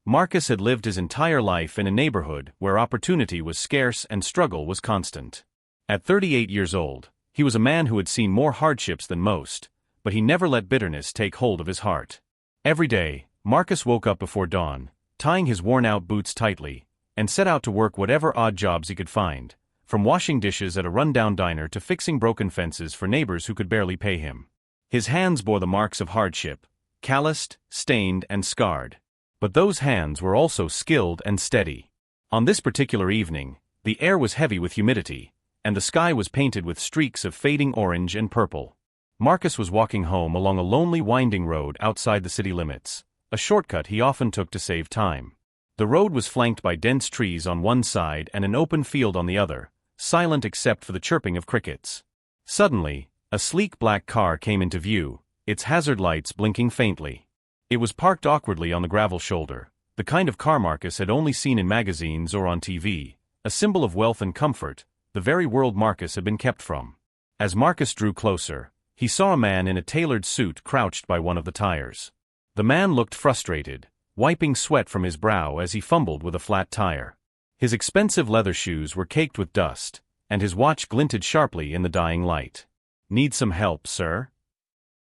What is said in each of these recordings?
Marcus had lived his entire life in a neighborhood where opportunity was scarce and struggle was constant. At 38 years old, he was a man who had seen more hardships than most, but he never let bitterness take hold of his heart. Every day, Marcus woke up before dawn, tying his worn-out boots tightly, and set out to work whatever odd jobs he could find, from washing dishes at a rundown diner to fixing broken fences for neighbors who could barely pay him. His hands bore the marks of hardship, calloused, stained, and scarred. But those hands were also skilled and steady. On this particular evening, the air was heavy with humidity, and the sky was painted with streaks of fading orange and purple. Marcus was walking home along a lonely winding road outside the city limits, a shortcut he often took to save time. The road was flanked by dense trees on one side and an open field on the other, silent except for the chirping of crickets. Suddenly, a sleek black car came into view, its hazard lights blinking faintly. It was parked awkwardly on the gravel shoulder, the kind of car Marcus had only seen in magazines or on TV, a symbol of wealth and comfort, the very world Marcus had been kept from. As Marcus drew closer, he saw a man in a tailored suit crouched by one of the tires. The man looked frustrated, wiping sweat from his brow as he fumbled with a flat tire. His expensive leather shoes were caked with dust, and his watch glinted sharply in the dying light. "Need some help, sir?"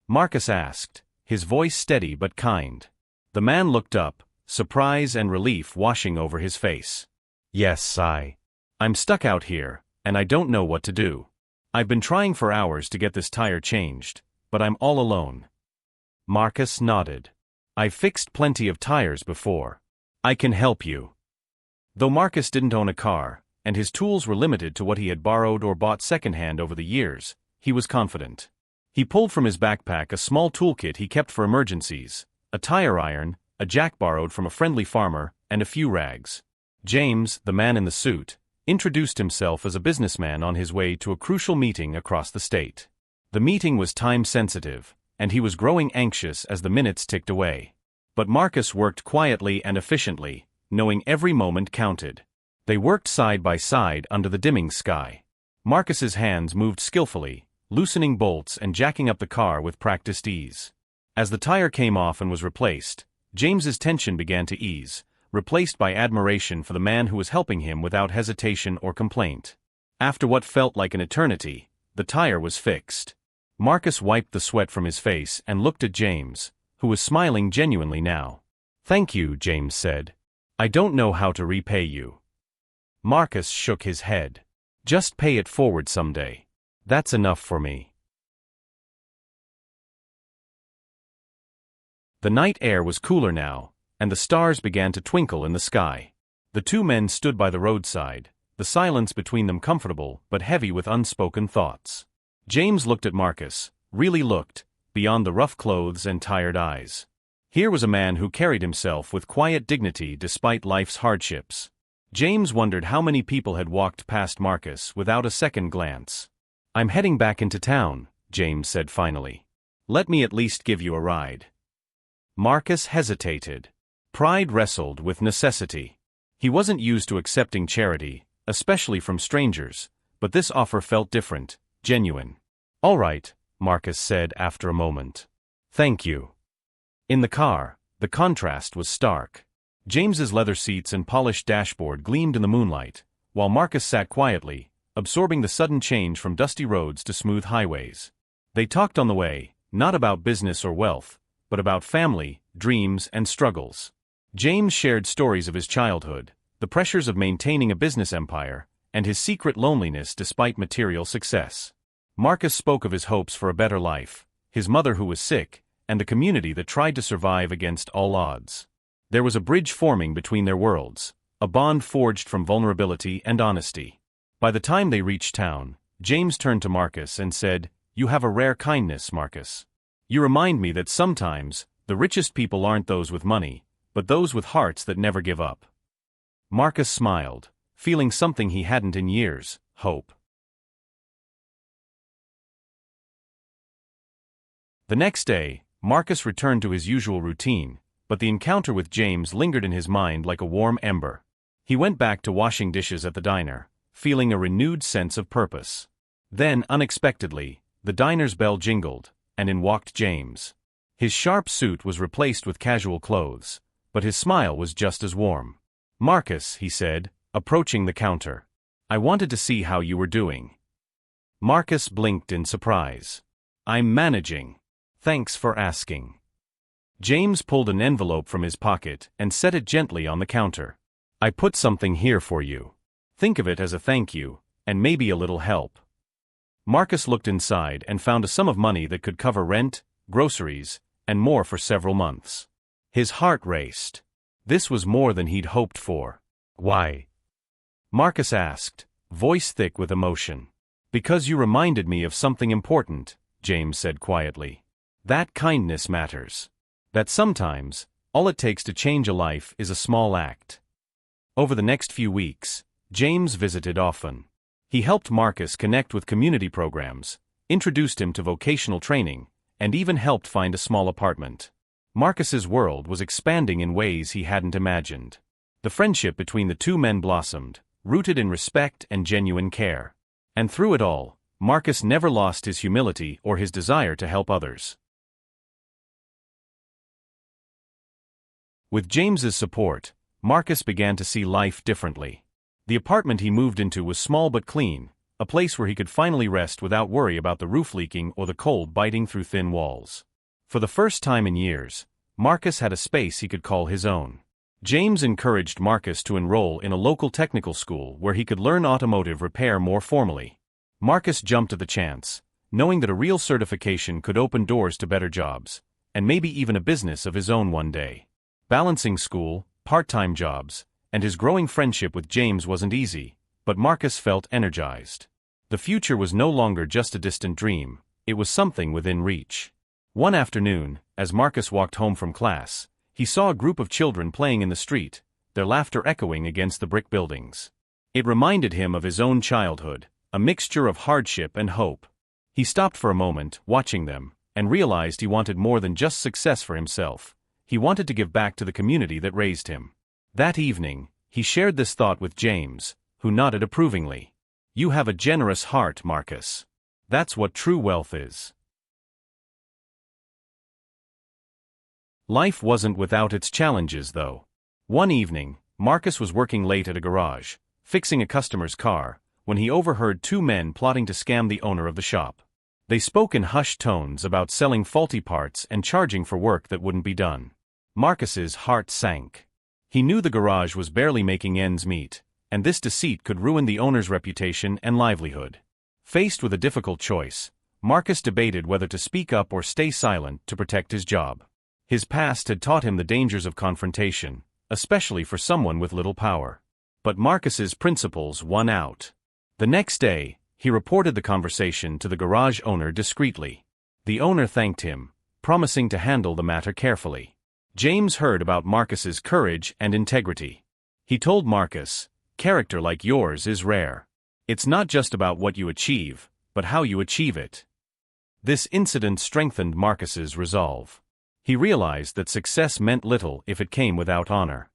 Marcus asked, his voice steady but kind. The man looked up, surprise and relief washing over his face. "Yes, I'm stuck out here, and I don't know what to do. I've been trying for hours to get this tire changed, but I'm all alone." Marcus nodded. "I've fixed plenty of tires before. I can help you." Though Marcus didn't own a car, and his tools were limited to what he had borrowed or bought secondhand over the years, he was confident. He pulled from his backpack a small toolkit he kept for emergencies, a tire iron, a jack borrowed from a friendly farmer, and a few rags. James, the man in the suit, introduced himself as a businessman on his way to a crucial meeting across the state. The meeting was time-sensitive, and he was growing anxious as the minutes ticked away. But Marcus worked quietly and efficiently, knowing every moment counted. They worked side by side under the dimming sky. Marcus's hands moved skillfully, loosening bolts and jacking up the car with practiced ease. As the tire came off and was replaced, James's tension began to ease, replaced by admiration for the man who was helping him without hesitation or complaint. After what felt like an eternity, the tire was fixed. Marcus wiped the sweat from his face and looked at James, who was smiling genuinely now. "Thank you," James said. "I don't know how to repay you." Marcus shook his head. "Just pay it forward someday. That's enough for me." The night air was cooler now, and the stars began to twinkle in the sky. The two men stood by the roadside, the silence between them comfortable but heavy with unspoken thoughts. James looked at Marcus, really looked, beyond the rough clothes and tired eyes. Here was a man who carried himself with quiet dignity despite life's hardships. James wondered how many people had walked past Marcus without a second glance. "I'm heading back into town," James said finally. "Let me at least give you a ride." Marcus hesitated. Pride wrestled with necessity. He wasn't used to accepting charity, especially from strangers, but this offer felt different, genuine. "All right," Marcus said after a moment. "Thank you." In the car, the contrast was stark. James's leather seats and polished dashboard gleamed in the moonlight, while Marcus sat quietly, absorbing the sudden change from dusty roads to smooth highways. They talked on the way, not about business or wealth, but about family, dreams, and struggles. James shared stories of his childhood, the pressures of maintaining a business empire, and his secret loneliness despite material success. Marcus spoke of his hopes for a better life, his mother who was sick, and the community that tried to survive against all odds. There was a bridge forming between their worlds, a bond forged from vulnerability and honesty. By the time they reached town, James turned to Marcus and said, "You have a rare kindness, Marcus. You remind me that sometimes, the richest people aren't those with money, but those with hearts that never give up." Marcus smiled, feeling something he hadn't in years, hope. The next day, Marcus returned to his usual routine, but the encounter with James lingered in his mind like a warm ember. He went back to washing dishes at the diner, feeling a renewed sense of purpose. Then, unexpectedly, the diner's bell jingled, and in walked James. His sharp suit was replaced with casual clothes, but his smile was just as warm. "Marcus," he said, approaching the counter. "I wanted to see how you were doing." Marcus blinked in surprise. "I'm managing. Thanks for asking." James pulled an envelope from his pocket and set it gently on the counter. "I put something here for you. Think of it as a thank you, and maybe a little help." Marcus looked inside and found a sum of money that could cover rent, groceries, and more for several months. His heart raced. This was more than he'd hoped for. "Why?" Marcus asked, voice thick with emotion. "Because you reminded me of something important," James said quietly. "That kindness matters. That sometimes, all it takes to change a life is a small act." Over the next few weeks, James visited often. He helped Marcus connect with community programs, introduced him to vocational training, and even helped find a small apartment. Marcus's world was expanding in ways he hadn't imagined. The friendship between the two men blossomed, rooted in respect and genuine care. And through it all, Marcus never lost his humility or his desire to help others. With James's support, Marcus began to see life differently. The apartment he moved into was small but clean, a place where he could finally rest without worry about the roof leaking or the cold biting through thin walls. For the first time in years, Marcus had a space he could call his own. James encouraged Marcus to enroll in a local technical school where he could learn automotive repair more formally. Marcus jumped at the chance, knowing that a real certification could open doors to better jobs, and maybe even a business of his own one day. Balancing school, part-time jobs, and his growing friendship with James wasn't easy, but Marcus felt energized. The future was no longer just a distant dream, it was something within reach. One afternoon, as Marcus walked home from class, he saw a group of children playing in the street, their laughter echoing against the brick buildings. It reminded him of his own childhood, a mixture of hardship and hope. He stopped for a moment, watching them, and realized he wanted more than just success for himself. He wanted to give back to the community that raised him. That evening, he shared this thought with James, who nodded approvingly. "You have a generous heart, Marcus. That's what true wealth is." Life wasn't without its challenges, though. One evening, Marcus was working late at a garage, fixing a customer's car, when he overheard two men plotting to scam the owner of the shop. They spoke in hushed tones about selling faulty parts and charging for work that wouldn't be done. Marcus's heart sank. He knew the garage was barely making ends meet, and this deceit could ruin the owner's reputation and livelihood. Faced with a difficult choice, Marcus debated whether to speak up or stay silent to protect his job. His past had taught him the dangers of confrontation, especially for someone with little power. But Marcus's principles won out. The next day, he reported the conversation to the garage owner discreetly. The owner thanked him, promising to handle the matter carefully. James heard about Marcus's courage and integrity. He told Marcus, "Character like yours is rare. It's not just about what you achieve, but how you achieve it." This incident strengthened Marcus's resolve. He realized that success meant little if it came without honor.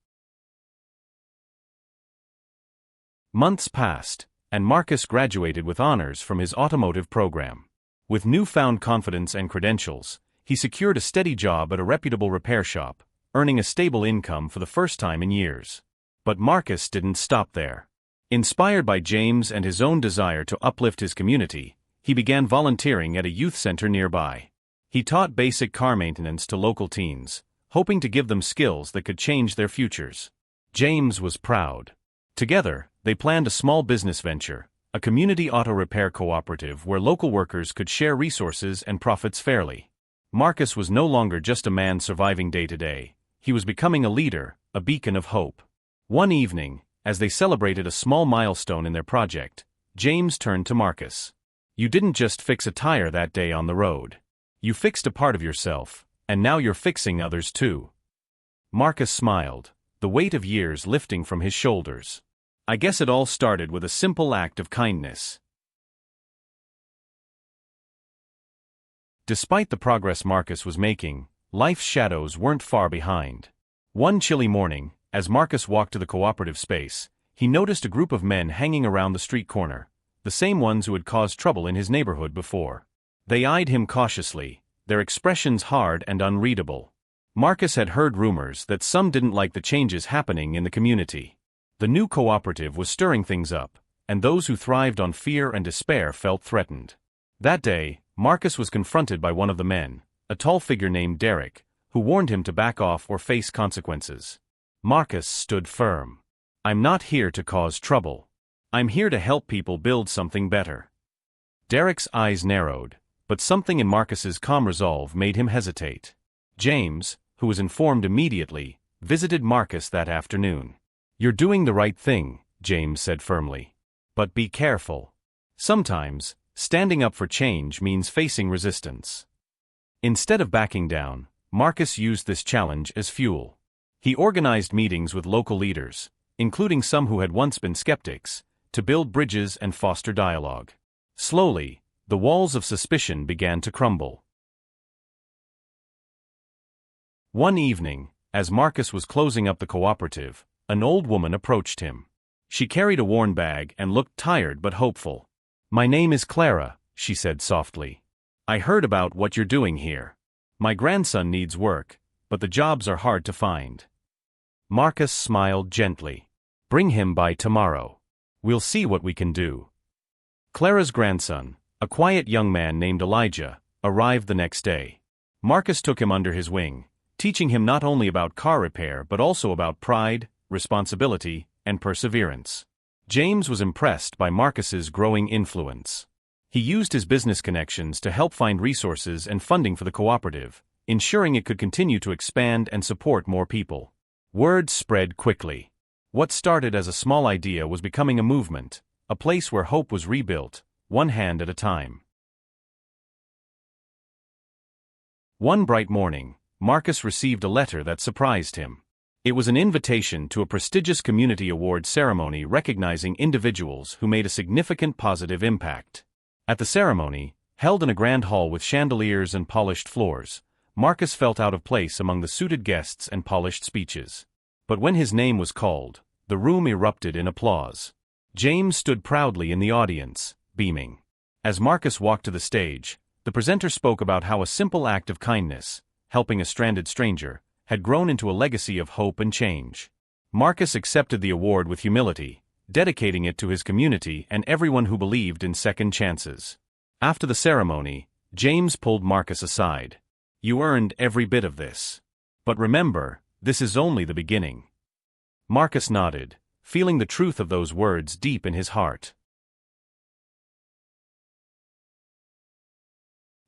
Months passed, and Marcus graduated with honors from his automotive program. With newfound confidence and credentials, he secured a steady job at a reputable repair shop, earning a stable income for the first time in years. But Marcus didn't stop there. Inspired by James and his own desire to uplift his community, he began volunteering at a youth center nearby. He taught basic car maintenance to local teens, hoping to give them skills that could change their futures. James was proud. Together, they planned a small business venture, a community auto repair cooperative where local workers could share resources and profits fairly. Marcus was no longer just a man surviving day to day. He was becoming a leader, a beacon of hope. One evening, as they celebrated a small milestone in their project, James turned to Marcus. "You didn't just fix a tire that day on the road. You fixed a part of yourself, and now you're fixing others too." Marcus smiled, the weight of years lifting from his shoulders. "I guess it all started with a simple act of kindness." Despite the progress Marcus was making, life's shadows weren't far behind. One chilly morning, as Marcus walked to the cooperative space, he noticed a group of men hanging around the street corner, the same ones who had caused trouble in his neighborhood before. They eyed him cautiously, their expressions hard and unreadable. Marcus had heard rumors that some didn't like the changes happening in the community. The new cooperative was stirring things up, and those who thrived on fear and despair felt threatened. That day, Marcus was confronted by one of the men, a tall figure named Derek, who warned him to back off or face consequences. Marcus stood firm. "I'm not here to cause trouble. I'm here to help people build something better." Derek's eyes narrowed, but something in Marcus's calm resolve made him hesitate. James, who was informed immediately, visited Marcus that afternoon. "You're doing the right thing," James said firmly. "But be careful. Sometimes, standing up for change means facing resistance." Instead of backing down, Marcus used this challenge as fuel. He organized meetings with local leaders, including some who had once been skeptics, to build bridges and foster dialogue. Slowly, the walls of suspicion began to crumble. One evening, as Marcus was closing up the cooperative, an old woman approached him. She carried a worn bag and looked tired but hopeful. "My name is Clara," she said softly. "I heard about what you're doing here. My grandson needs work, but the jobs are hard to find." Marcus smiled gently. "Bring him by tomorrow. We'll see what we can do." Clara's grandson, a quiet young man named Elijah, arrived the next day. Marcus took him under his wing, teaching him not only about car repair but also about pride, responsibility, and perseverance. James was impressed by Marcus's growing influence. He used his business connections to help find resources and funding for the cooperative, ensuring it could continue to expand and support more people. Word spread quickly. What started as a small idea was becoming a movement, a place where hope was rebuilt, one hand at a time. One bright morning, Marcus received a letter that surprised him. It was an invitation to a prestigious community award ceremony recognizing individuals who made a significant positive impact. At the ceremony, held in a grand hall with chandeliers and polished floors, Marcus felt out of place among the suited guests and polished speeches. But when his name was called, the room erupted in applause. James stood proudly in the audience, beaming. As Marcus walked to the stage, the presenter spoke about how a simple act of kindness, helping a stranded stranger, had grown into a legacy of hope and change. Marcus accepted the award with humility, dedicating it to his community and everyone who believed in second chances. After the ceremony, James pulled Marcus aside. "You earned every bit of this. But remember, this is only the beginning." Marcus nodded, feeling the truth of those words deep in his heart.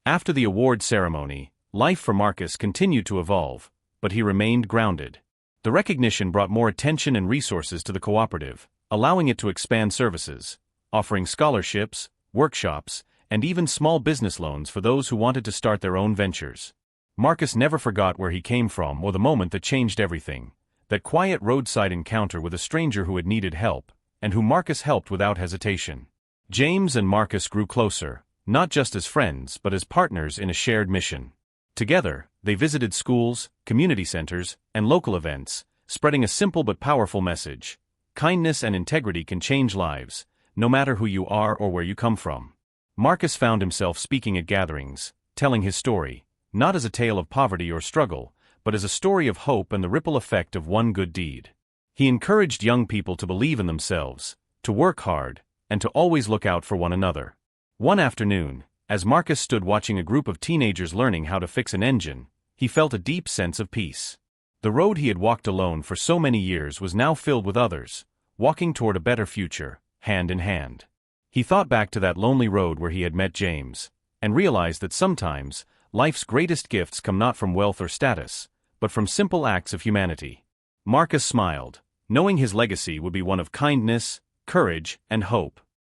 After the award ceremony, life for Marcus continued to evolve, but he remained grounded. The recognition brought more attention and resources to the cooperative, allowing it to expand services, offering scholarships, workshops, and even small business loans for those who wanted to start their own ventures. Marcus never forgot where he came from or the moment that changed everything, that quiet roadside encounter with a stranger who had needed help, and whom Marcus helped without hesitation. James and Marcus grew closer, not just as friends but as partners in a shared mission. Together, they visited schools, community centers, and local events, spreading a simple but powerful message: kindness and integrity can change lives, no matter who you are or where you come from. Marcus found himself speaking at gatherings, telling his story, not as a tale of poverty or struggle, but as a story of hope and the ripple effect of one good deed. He encouraged young people to believe in themselves, to work hard, and to always look out for one another. One afternoon, as Marcus stood watching a group of teenagers learning how to fix an engine, he felt a deep sense of peace. The road he had walked alone for so many years was now filled with others, walking toward a better future, hand in hand. He thought back to that lonely road where he had met James, and realized that sometimes, life's greatest gifts come not from wealth or status, but from simple acts of humanity. Marcus smiled, knowing his legacy would be one of kindness, courage, and hope.